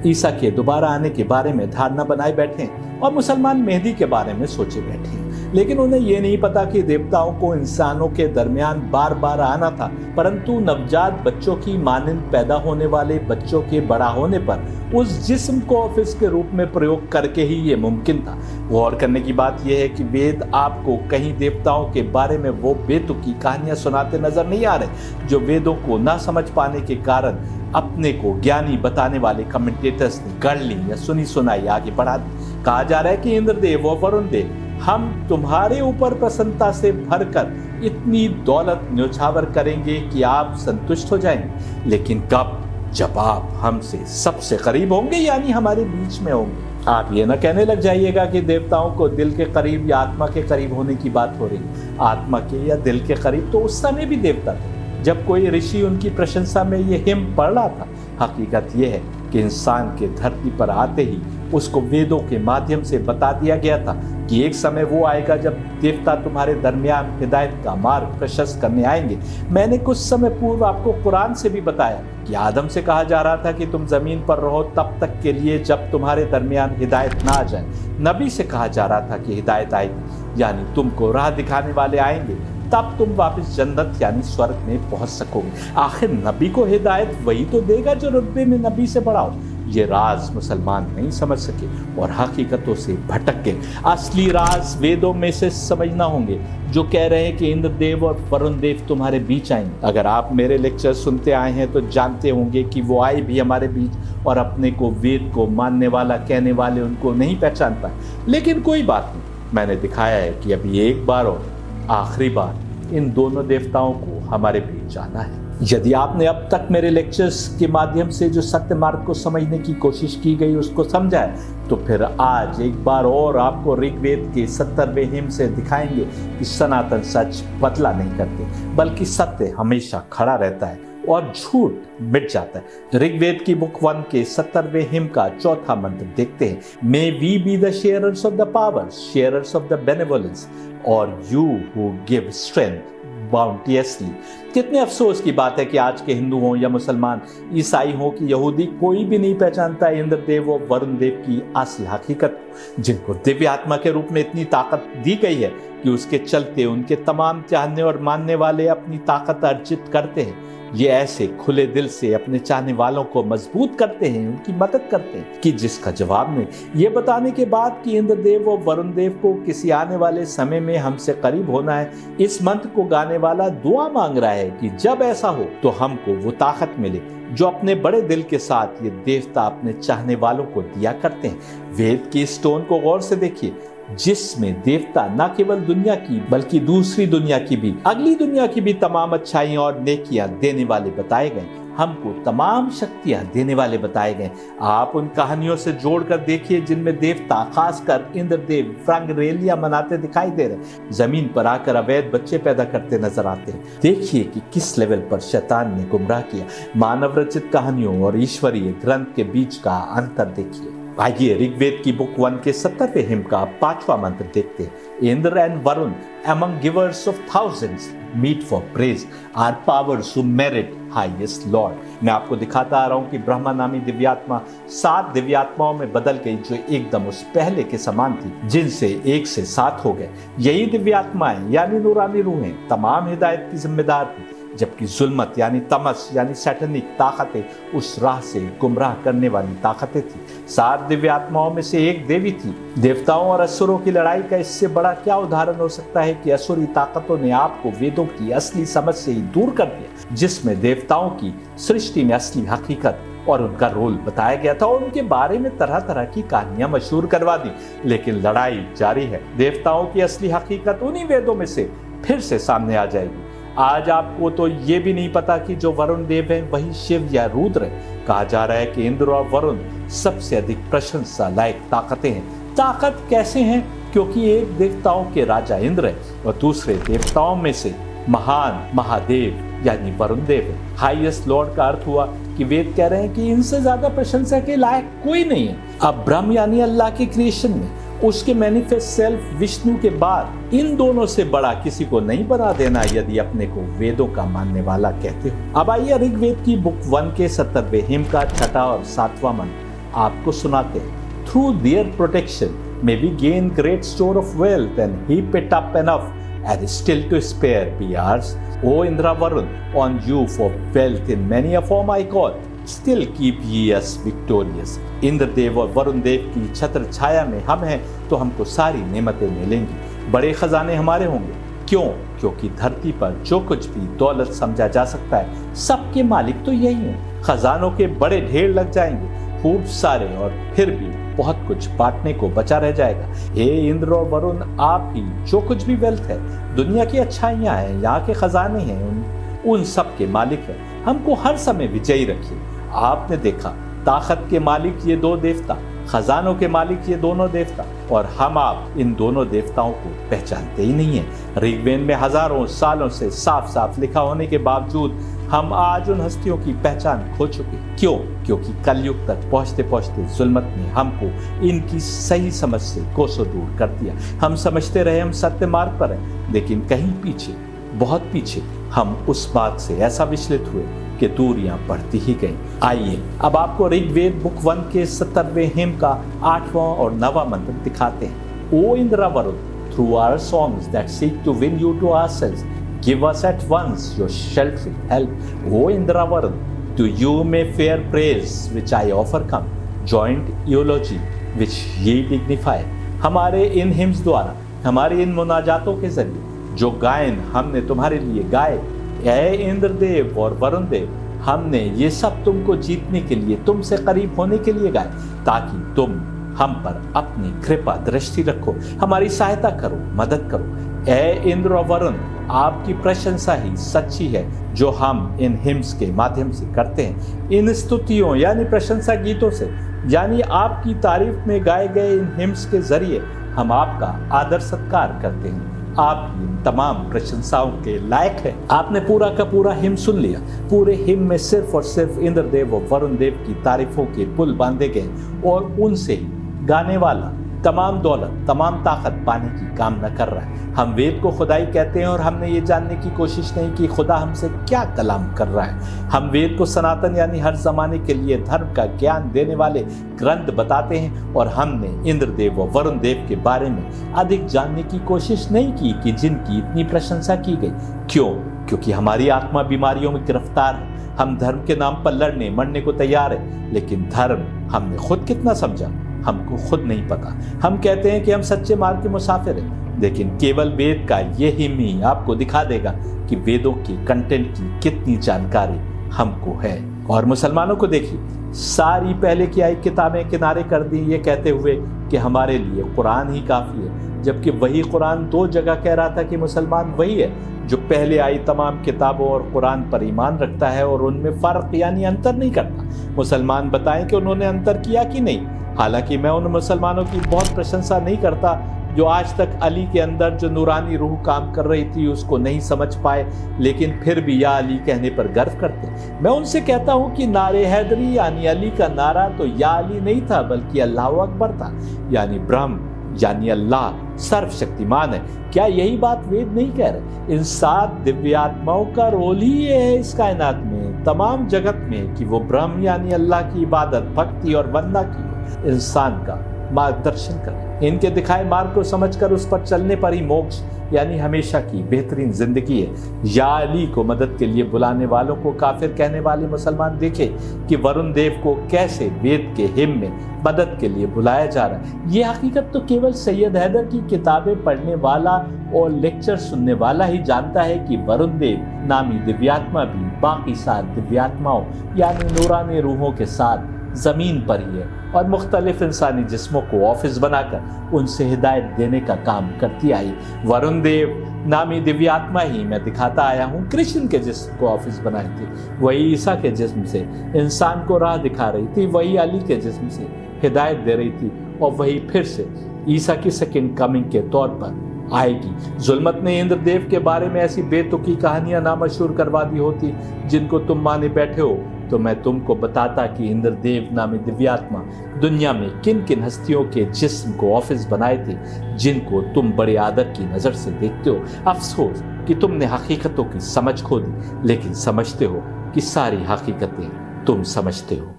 ईसा के दोबारा आने के बारे में धारणा बनाए बैठे और मुसलमान मेहदी के बारे में सोचे बैठे। लेकिन उन्हें यह नहीं पता कि देवताओं को इंसानों के दरमियान बार बार आना था, परंतु नवजात बच्चों की मानिंद पैदा होने वाले बच्चों के बड़ा होने पर उस जिस्म को ऑफिस के रूप में प्रयोग करके ही ये मुमकिन था। गौर करने की बात यह है कि वेद आपको कहीं देवताओं के बारे में वो बेतुकी कहानियां सुनाते नजर नहीं आ रहे जो वेदों को ना समझ पाने के कारण अपने को ज्ञानी बताने वाले कमेंटेटर्स ने गढ़ ली या सुनी सुनाई आगे बढ़ा दी। कहा जा रहा है कि इंद्रदेव और वरुण देव, हम तुम्हारे ऊपर प्रसन्नता से भरकर इतनी दौलत न्यौछावर करेंगे कि आप संतुष्ट हो जाएंगे, लेकिन कब? जब आप हमसे सबसे करीब होंगे, यानी हमारे बीच में होंगे। आप ये ना कहने लग जाइएगा कि देवताओं को दिल के करीब या आत्मा के करीब होने की बात हो रही। आत्मा के या दिल के करीब तो उस समय भी देवता थे, जब कोई ऋषि उनकी प्रशंसा में ये हिम पढ़ रहा था। हकीकत यह है कि इंसान के धरती पर आते ही उसको वेदों के माध्यम से बता दिया गया था कि एक समय वो आएगा जब देवता तुम्हारे दरमियान हिदायत का मार्ग प्रशस्त करने आएंगे। मैंने कुछ समय पूर्व आपको कुरान से भी बताया कि आदम से कहा जा रहा था कि तुम जमीन पर रहो तब तक के लिए जब तुम्हारे दरमियान हिदायत ना आ जाए। नबी से कहा जा रहा था कि हिदायत आएगी, यानी तुमको राह दिखाने वाले आएंगे, तब तुम वापस जन्नत यानी स्वर्ग में पहुंच सकोगे। आखिर नबी को हिदायत वही तो देगा जो रुतबे में नबी से बड़ा हो। ये राज मुसलमान नहीं समझ सके और हकीकतों से भटक गए। असली राज वेदों में से समझना होंगे, जो कह रहे हैं कि इंद्रदेव और वरुण देव तुम्हारे बीच आएंगे। अगर आप मेरे लेक्चर सुनते आए हैं तो जानते होंगे कि वो आए भी हमारे बीच और अपने को वेद को मानने वाला कहने वाले उनको नहीं पहचान पाए। लेकिन कोई बात नहीं, मैंने दिखाया है कि अभी एक बार और आखिरी बार इन दोनों देवताओं को हमारे बीच आना है। यदि आपने अब तक मेरे लेक्चर्स के माध्यम से जो सत्य मार्ग को समझने की कोशिश की गई उसको समझा है, तो फिर आज एक बार और आपको ऋग्वेद के 70वें हिम से दिखाएंगे कि सनातन सच बदला नहीं करते, बल्कि सत्य हमेशा खड़ा रहता है और झूठ मिट जाता है। ऋग्वेद की बुक 1 के 70वें हिम का चौथा मंत्र देखते हैं। May we be the sharers of the power, sharers of the benevolence, और you who give strength bountifully. कितने अफसोस की बात है कि आज के हिंदू हों या मुसलमान, ईसाई हों कि यहूदी, कोई भी नहीं पहचानता इंद्रदेव और वरुण देव की असली हकीकत, जिनको दिव्य आत्मा के रूप में इतनी ताकत दी गई है कि उसके चलते उनके तमाम चाहने और मानने वाले अपनी ताकत अर्जित करते हैं। ये ऐसे खुले दिल से अपने चाहने वालों को मजबूत करते हैं, उनकी मदद करते हैं कि जिसका जवाब नहीं। ये बताने के बाद कि इंद्रदेव और वरुण देव को किसी आने वाले समय में हमसे करीब होना है, इस मंत्र को गाने वाला दुआ मांग रहा है कि जब ऐसा हो तो हमको वो ताकत मिले जो अपने बड़े दिल के साथ ये देवता अपने चाहने वालों को दिया करते हैं। वेद की स्टोन को गौर से देखिए, जिसमें देवता न केवल दुनिया की बल्कि दूसरी दुनिया की भी, अगली दुनिया की भी तमाम अच्छाइयां और नेकियां देने वाले बताए गए, हमको तमाम शक्तियां देने वाले बताए गए। आप उन कहानियों से जोड़कर देखिए जिनमें देवता, खासकर इंद्रदेव, रंगरेलियां मनाते दिखाई दे रहे, जमीन पर आकर अवैध बच्चे पैदा करते नजर आते हैं। देखिए कि किस लेवल पर शैतान ने गुमराह किया। मानव रचित कहानियों और ईश्वरीय ग्रंथ के बीच का अंतर देखिए। आइए ऋग्वेद की बुक 1 के 70वें हिम का 5वां मंत्र देखते हैं। Indra and Varun among givers of thousands meet for praise are powers who merit highest Lord। मैं आपको दिखाता आ रहा हूं कि ब्रह्मा नामी दिव्यात्मा 7 दिव्यात्माओं में बदल गई जो एकदम उस पहले के समान थी, जिनसे 1 से 7 हो गए। यही दिव्यात्माएं यानी नूरानी रूहें तमाम हिदायत की जिम्मेदार थी, जबकि जुल्मत यानी तमस यानी सैटनिक ताकतें उस राह से गुमराह करने वाली ताकतें थी। 7 दिव्यात्माओं में से एक देवी थी। देवताओं और असुरों की लड़ाई का इससे बड़ा क्या उदाहरण हो सकता है कि असुरी ताकतों ने आपको वेदों की असली समझ से ही दूर कर दिया, जिसमें देवताओं की सृष्टि में असली हकीकत और उनका रोल बताया गया था और उनके बारे में तरह तरह की कहानियां मशहूर करवा दी। लेकिन लड़ाई जारी है। देवताओं की असली हकीकत उन्हीं वेदों में से फिर से सामने आ जाएगी। आज आपको तो ये भी नहीं पता कि जो वरुण देव हैं वही शिव या रुद्र है। कहा जा रहा है कि इंद्र और वरुण सबसे अधिक प्रशंसा लायक ताकतें हैं। ताकत कैसे हैं? क्योंकि एक देवताओं के राजा इंद्र है और दूसरे देवताओं में से महान महादेव यानी वरुण देव है। हाईएस्ट लॉर्ड का अर्थ हुआ कि वेद कह रहे हैं कि इनसे ज्यादा प्रशंसा के लायक कोई नहीं है। अब ब्रह्म यानी अल्लाह के क्रिएशन में उसके मैनिफेस्ट सेल्फ विष्णु के बाद इन दोनों से बड़ा किसी को नहीं बना देना, यदि अपने को वेदों का मानने वाला कहते हो। अब आइए ऋग्वेद की बुक 1 के 70वें हिम का 6वां और 7वां मंत्र आपको सुनाते हैं। Through their protection may we gain great store of wealth and heap it up enough and still to spare be ours. O Indra Varun, on you for wealth in many a form I call, still keep ye us victorious। Indradev और वरुण देव की छत्र छाया में हम हैं तो हमको सारी नेमतें मिलेंगी, बड़े खजाने हमारे होंगे, क्यों? क्योंकि धरती पर जो कुछ भी दौलत समझा जा सकता है सबके मालिक तो यही हैं। खजानों के बड़े ढेर लग जाएंगे खूब सारे, और फिर भी बहुत कुछ बांटने को बचा रह जाएगा। हे इंद्र और वरुण, आप ही जो कुछ भी वेल्थ है, दुनिया की अच्छाइयां हैं, यहाँ के खजाने हैं, उन सब के मालिक हैं। हमको हर समय विजयी रखिए। आपने देखा, ताकत के मालिक ये दो देवता, खजानों के मालिक ये दोनों देवता, और हम आप इन दोनों देवताओं को पहचानते ही नहीं है। ऋग्वेद में हजारों सालों से साफ साफ लिखा होने के बावजूद हम आज उन हस्तियों की पहचान खो चुके। क्यों? क्योंकि कलयुग तक पहुंचते पहुंचते जुल्मत ने हमको इनकी सही समझ से कोसों दूर कर दिया। हम समझते रहे हम सत्य मार्ग पर हैं, लेकिन कहीं पीछे, बहुत पीछे हम उस बात से ऐसा विचलित हुए कि दूरियां बढ़ती ही गई। आइए अब आपको ऋग्वेद बुक 1 के 70वें हिम का 8वां और 9वां मंत्र दिखाते हैं। ओ Indra Varun, through our songs that seek to win you to ourselves, give us at once your sheltering help. O Indra Varun, to you may fair praise which I offer come, joint eulogy which ye dignify. हमारे इन hymns द्वारा, हमारी इन मुनाजातों के जरिए जो गायन हमने तुम्हारे लिए गाए, ऐ इंद्रदेव और वरुण देव, हमने ये सब तुमको जीतने के लिए, तुमसे करीब होने के लिए गाए, ताकि तुम हम पर अपनी कृपा दृष्टि रखो, हमारी सहायता करो, मदद करो। ऐ इंद्र और वरुण, आपकी प्रशंसा ही सच्ची है जो हम इन हिम्स के माध्यम से करते हैं। इन स्तुतियों यानी प्रशंसा गीतों से, यानी आपकी तारीफ में गाए गए इन हिम्स के जरिए हम आपका आदर सत्कार करते हैं। आप इन तमाम प्रशंसाओं के लायक हैं। आपने पूरा का पूरा हिम सुन लिया। पूरे हिम में सिर्फ और सिर्फ इंद्रदेव और वरुण देव की तारीफों के पुल बांधे गए, और उनसे ही गाने वाला तमाम दौलत, तमाम ताकत पाने की कामना कर रहा है। हम वेद को खुदाई कहते हैं, और हमने ये जानने की कोशिश नहीं की खुदा हमसे क्या कलाम कर रहा है। हम वेद को सनातन यानी हर जमाने के लिए धर्म का ज्ञान देने वाले ग्रंथ बताते हैं, और हमने इंद्रदेव और वरुण देव के बारे में अधिक जानने की कोशिश नहीं की कि जिनकी इतनी प्रशंसा की गई। क्यों? क्योंकि हमारी आत्मा बीमारियों में गिरफ्तार है। हम धर्म के नाम पर लड़ने मरने को तैयार है, लेकिन धर्म हमने खुद कितना समझा हमको खुद नहीं पता। हम कहते हैं कि हम सच्चे मार्ग के मुसाफिर हैं, लेकिन केवल वेद का ये हिम ही आपको दिखा देगा कि वेदों की कंटेंट की कितनी जानकारी हमको है। और मुसलमानों को देखिए, सारी पहले की आई किताबें किनारे कर दी ये कहते हुए कि हमारे लिए कुरान ही काफ़ी है, जबकि वही कुरान 2 जगह कह रहा था कि मुसलमान वही है जो पहले आई तमाम किताबों और कुरान पर ईमान रखता है और उनमें फ़र्क यानी अंतर नहीं करता। मुसलमान बताएं कि उन्होंने अंतर किया कि नहीं। हालांकि मैं उन मुसलमानों की बहुत प्रशंसा नहीं करता जो आज तक अली के अंदर जो नूरानी रूह काम कर रही थी उसको नहीं समझ पाए, लेकिन फिर भी या अली कहने पर गर्व करते। मैं उनसे कहता हूं कि नारे हैदरी यानी अली का नारा तो या अली नहीं था बल्कि अल्लाह अकबर था, यानी ब्रह्म यानी अल्लाह सर्वशक्तिमान है। क्या यही बात वेद नहीं कह रहे? इन 7 दिव्य आत्माओं का रोल ही ये है इस कायनात में, तमाम जगत में, कि वो ब्रह्म यानी अल्लाह की इबादत, भक्ति और वंदना की इंसान का मार्गदर्शन करें। इनके दिखाए मार्ग को समझकर उस पर चलने पर ही मोक्ष यानी हमेशा की बेहतरीन जिंदगी है। या अली को मदद के लिए बुलाने वालों को काफिर कहने वाले मुसलमान देखे कि वरुण देव को कैसे वेद के हिम में मदद के लिए बुलाया जा रहा है। ये हकीकत तो केवल सैयद हैदर की किताबें पढ़ने वाला और लेक्चर सुनने वाला ही जानता है कि वरुण देव नामी दिव्यात्मा भी बाकी 7 दिव्यात्माओं यानी नूरानी रूहों के साथ जमीन पर ही है और मुख्तलिफ इंसानी जिस्मों को ऑफिस बनाकर उनसे हिदायत देने का काम करती आई। वरुण देव नामी दिव्यात्मा ही मैं दिखाता आया हूँ कृष्ण के जिस्म को ऑफिस बनाई थी, वही ईसा के जिस्म से इंसान को राह दिखा रही थी, वही अली के जिस्म से हिदायत दे रही थी, और वही फिर से ईसा की सेकेंड कमिंग के तौर पर आएगी। जुल्मत ने इंद्रदेव के बारे में ऐसी बेतुकी कहानियां नामशहूर करवा दी होती जिनको तुम माने बैठे हो, तो मैं तुमको बताता कि इंद्रदेव नामी दिव्यात्मा दुनिया में किन किन हस्तियों के जिस्म को ऑफिस बनाए थे जिनको तुम बड़े आदर की नज़र से देखते हो। अफसोस कि तुमने हकीकतों की समझ खो दी, लेकिन समझते हो कि सारी हकीकतें तुम समझते हो।